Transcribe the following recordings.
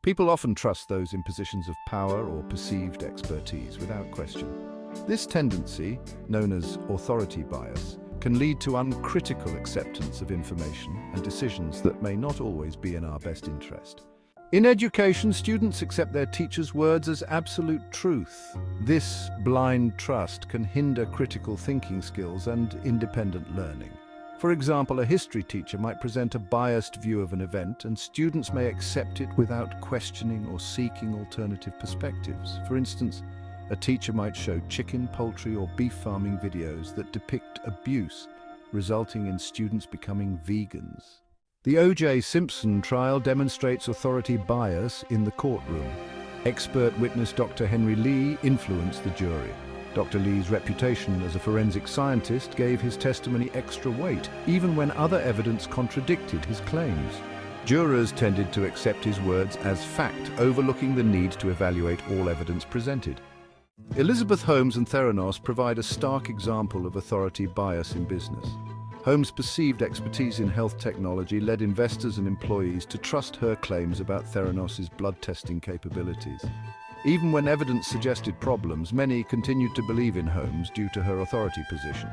People often trust those in positions of power or perceived expertise without question. This tendency, known as authority bias, can lead to uncritical acceptance of information and decisions that may not always be in our best interest. In education, students accept their teachers' words as absolute truth. This blind trust can hinder critical thinking skills and independent learning. For example, a history teacher might present a biased view of an event, and students may accept it without questioning or seeking alternative perspectives. For instance, a teacher might show chicken, poultry, or beef farming videos that depict abuse, resulting in students becoming vegans. The O.J. Simpson trial demonstrates authority bias in the courtroom. Expert witness Dr. Henry Lee influenced the jury. Dr. Lee's reputation as a forensic scientist gave his testimony extra weight, even when other evidence contradicted his claims. Jurors tended to accept his words as fact, overlooking the need to evaluate all evidence presented. Elizabeth Holmes and Theranos provide a stark example of authority bias in business. Holmes' perceived expertise in health technology led investors and employees to trust her claims about Theranos' blood testing capabilities. Even when evidence suggested problems, many continued to believe in Holmes due to her authority position.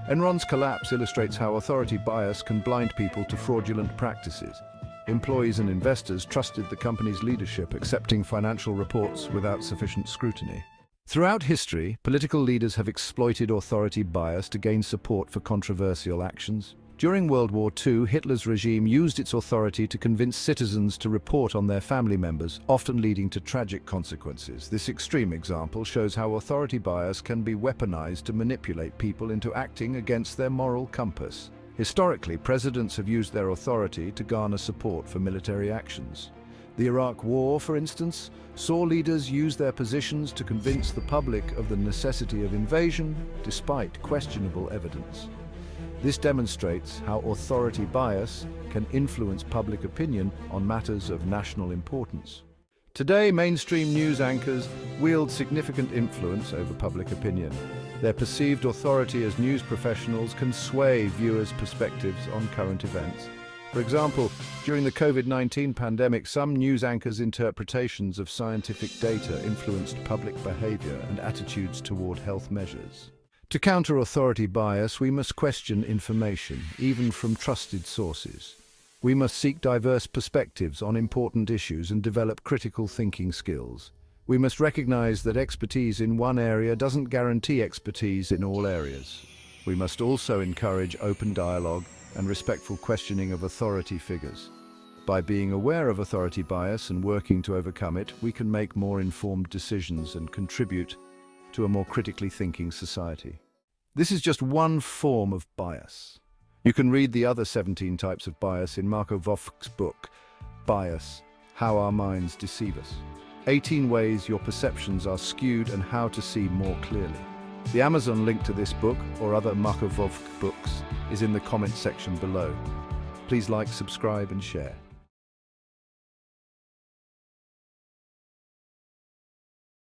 Enron's collapse illustrates how authority bias can blind people to fraudulent practices. Employees and investors trusted the company's leadership, accepting financial reports without sufficient scrutiny. Throughout history, political leaders have exploited authority bias to gain support for controversial actions. During World War II, Hitler's regime used its authority to convince citizens to report on their family members, often leading to tragic consequences. This extreme example shows how authority bias can be weaponized to manipulate people into acting against their moral compass. Historically, presidents have used their authority to garner support for military actions. The Iraq War, for instance, saw leaders use their positions to convince the public of the necessity of invasion, despite questionable evidence. This demonstrates how authority bias can influence public opinion on matters of national importance. Today, mainstream news anchors wield significant influence over public opinion. Their perceived authority as news professionals can sway viewers' perspectives on current events. For example, during the COVID-19 pandemic, some news anchors' interpretations of scientific data influenced public behavior and attitudes toward health measures. To counter authority bias, we must question information, even from trusted sources. We must seek diverse perspectives on important issues and develop critical thinking skills. We must recognize that expertise in one area doesn't guarantee expertise in all areas. We must also encourage open dialogue and respectful questioning of authority figures. By being aware of authority bias and working to overcome it, we can make more informed decisions and contribute to a more critically thinking society. This is just one form of bias. You can read the other 17 types of bias in Marco Vovk's book, Bias: How Our Minds Deceive Us. 18 ways your perceptions are skewed and how to see more clearly. The Amazon link to this book or other Marko Vovk books is in the comment section below. Please like, subscribe and share.